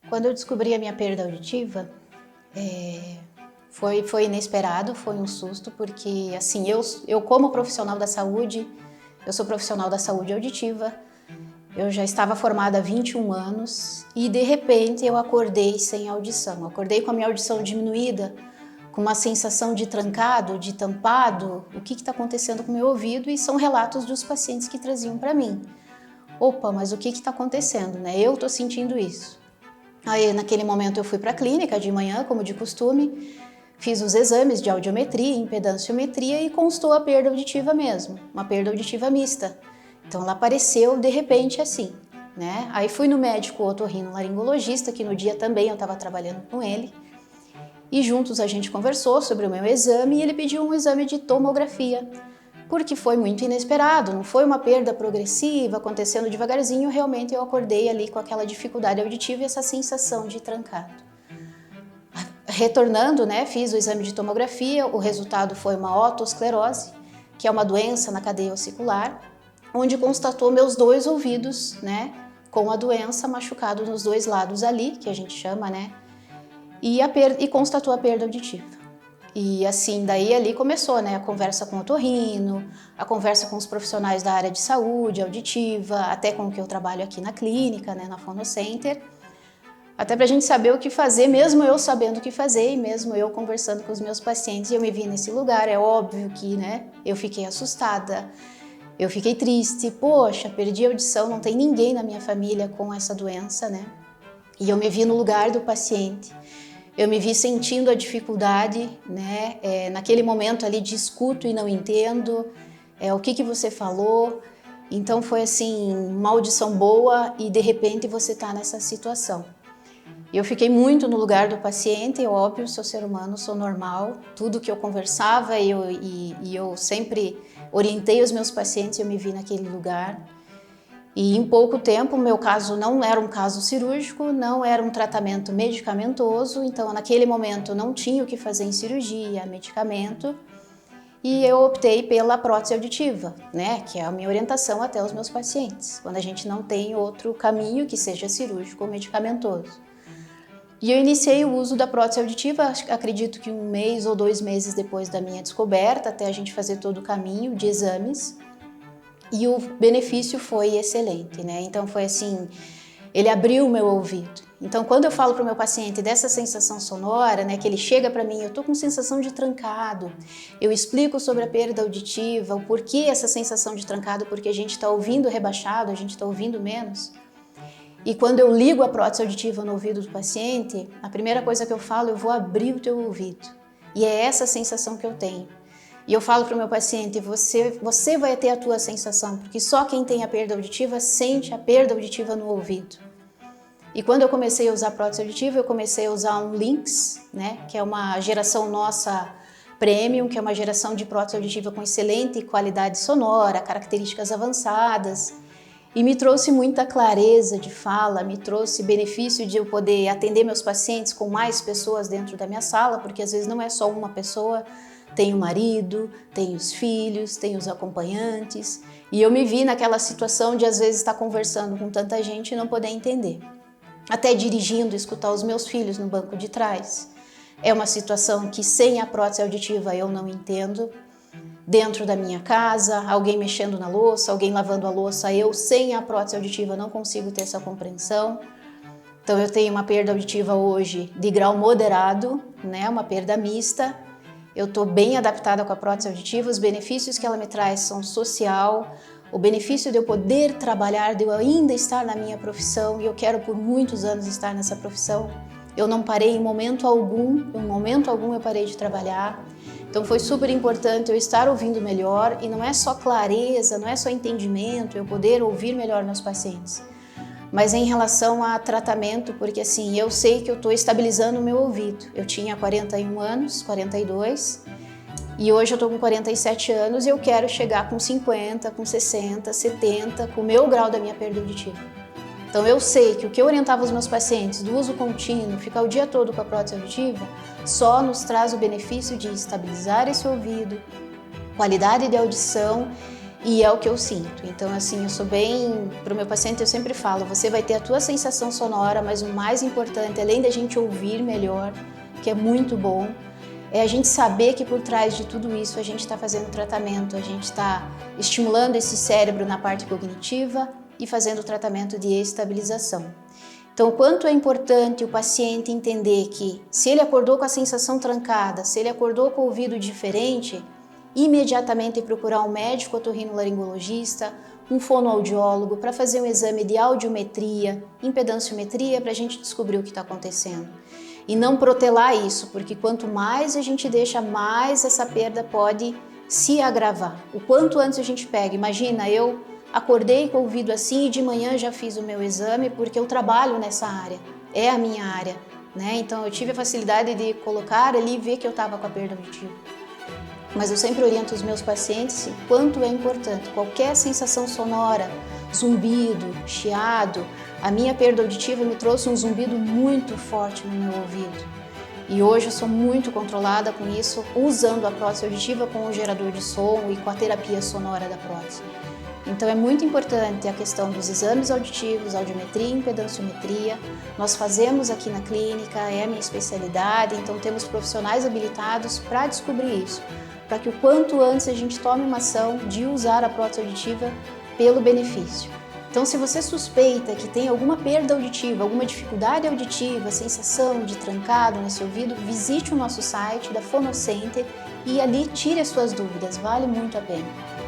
Quando eu descobri a minha perda auditiva, foi inesperado, foi um susto, porque assim, eu como profissional da saúde, eu sou profissional da saúde auditiva, eu já estava formada há 21 anos e de repente eu acordei sem audição, acordei com a minha audição diminuída, com uma sensação de trancado, de tampado, o que está acontecendo com o meu ouvido, e são relatos dos pacientes que traziam para mim. Opa, mas o que está acontecendo, né? Eu estou sentindo isso. Aí naquele momento eu fui para a clínica de manhã, como de costume, fiz os exames de audiometria, impedanciometria e constou a perda auditiva mesmo, uma perda auditiva mista. Então ela apareceu de repente assim, né? Aí fui no médico otorrinolaringologista, que no dia também eu estava trabalhando com ele, e juntos a gente conversou sobre o meu exame e ele pediu um exame de tomografia, porque foi muito inesperado, não foi uma perda progressiva, acontecendo devagarzinho, realmente eu acordei ali com aquela dificuldade auditiva e essa sensação de trancado. Retornando, né, fiz o exame de tomografia, o resultado foi uma otosclerose, que é uma doença na cadeia ossicular, onde constatou meus 2 ouvidos, né, com a doença machucado nos 2 lados ali, que a gente chama, né, e constatou a perda auditiva. E assim, daí ali começou, né, a conversa com o otorrino, a conversa com os profissionais da área de saúde auditiva, até com o que eu trabalho aqui na clínica, né, na Fonocenter, até pra gente saber o que fazer, mesmo eu sabendo o que fazer e mesmo eu conversando com os meus pacientes, e eu me vi nesse lugar, é óbvio que, né, eu fiquei assustada, eu fiquei triste, poxa, perdi a audição, não tem ninguém na minha família com essa doença, né, e eu me vi no lugar do paciente. Eu me vi sentindo a dificuldade, né? Naquele momento ali de escuto e não entendo, o que você falou. Então foi assim, uma audição boa e de repente você está nessa situação. Eu fiquei muito no lugar do paciente, óbvio, sou ser humano, sou normal. Tudo que eu conversava e eu sempre orientei os meus pacientes, eu me vi naquele lugar. E em pouco tempo, o meu caso não era um caso cirúrgico, não era um tratamento medicamentoso, então naquele momento não tinha o que fazer em cirurgia, medicamento, e eu optei pela prótese auditiva, né, que é a minha orientação até os meus pacientes, quando a gente não tem outro caminho que seja cirúrgico ou medicamentoso. E eu iniciei o uso da prótese auditiva, acredito que 1 mês ou 2 meses depois da minha descoberta, até a gente fazer todo o caminho de exames. E o benefício foi excelente, né? Então foi assim, ele abriu o meu ouvido. Então quando eu falo para o meu paciente dessa sensação sonora, né, que ele chega para mim, eu tô com sensação de trancado, eu explico sobre a perda auditiva, o porquê essa sensação de trancado, porque a gente está ouvindo rebaixado, a gente está ouvindo menos. E quando eu ligo a prótese auditiva no ouvido do paciente, a primeira coisa que eu falo, eu vou abrir o teu ouvido. E é essa sensação que eu tenho. E eu falo para o meu paciente, você vai ter a tua sensação, porque só quem tem a perda auditiva sente a perda auditiva no ouvido. E quando eu comecei a usar prótese auditiva, eu comecei a usar um Lynx, né, que é uma geração nossa premium, que é uma geração de prótese auditiva com excelente qualidade sonora, características avançadas, e me trouxe muita clareza de fala, me trouxe benefício de eu poder atender meus pacientes com mais pessoas dentro da minha sala, porque às vezes não é só uma pessoa, tem o marido, tem os filhos, tem os acompanhantes, e eu me vi naquela situação de às vezes estar conversando com tanta gente e não poder entender. Até dirigindo, escutar os meus filhos no banco de trás. É uma situação que sem a prótese auditiva eu não entendo. Dentro da minha casa, alguém mexendo na louça, alguém lavando a louça, eu sem a prótese auditiva não consigo ter essa compreensão. Então eu tenho uma perda auditiva hoje de grau moderado, né, uma perda mista. Eu estou bem adaptada com a prótese auditiva, os benefícios que ela me traz são social, o benefício de eu poder trabalhar, de eu ainda estar na minha profissão, e eu quero por muitos anos estar nessa profissão. Eu não parei em momento algum eu parei de trabalhar. Então foi super importante eu estar ouvindo melhor, e não é só clareza, não é só entendimento, eu poder ouvir melhor meus pacientes. Mas em relação a tratamento, porque assim, eu sei que eu estou estabilizando o meu ouvido. Eu tinha 41 anos, 42, e hoje eu estou com 47 anos e eu quero chegar com 50, com 60, 70, com o meu grau da minha perda auditiva. Então eu sei que o que eu orientava os meus pacientes do uso contínuo, ficar o dia todo com a prótese auditiva, só nos traz o benefício de estabilizar esse ouvido, qualidade de audição E é o que eu sinto. Então, assim, eu sou bem... Para o meu paciente eu sempre falo, você vai ter a tua sensação sonora, mas o mais importante, além da gente ouvir melhor, que é muito bom, é a gente saber que por trás de tudo isso a gente está fazendo tratamento, a gente está estimulando esse cérebro na parte cognitiva e fazendo o tratamento de estabilização. Então, o quanto é importante o paciente entender que se ele acordou com a sensação trancada, se ele acordou com o ouvido diferente, imediatamente procurar um médico otorrinolaringologista, um fonoaudiólogo para fazer um exame de audiometria, impedanciometria para a gente descobrir o que está acontecendo. E não protelar isso, porque quanto mais a gente deixa, mais essa perda pode se agravar. O quanto antes a gente pega, imagina, eu acordei com o ouvido assim e de manhã já fiz o meu exame porque eu trabalho nessa área, é a minha área, né? Então eu tive a facilidade de colocar ali e ver que eu estava com a perda auditiva. Mas eu sempre oriento os meus pacientes o quanto é importante. Qualquer sensação sonora, zumbido, chiado, a minha perda auditiva me trouxe um zumbido muito forte no meu ouvido. E hoje eu sou muito controlada com isso, usando a prótese auditiva com o gerador de som e com a terapia sonora da prótese. Então é muito importante a questão dos exames auditivos, audiometria e impedanciometria. Nós fazemos aqui na clínica, é a minha especialidade, então temos profissionais habilitados para descobrir isso, para que o quanto antes a gente tome uma ação de usar a prótese auditiva pelo benefício. Então, se você suspeita que tem alguma perda auditiva, alguma dificuldade auditiva, sensação de trancado nesse ouvido, visite o nosso site da Fonocenter e ali tire as suas dúvidas, vale muito a pena.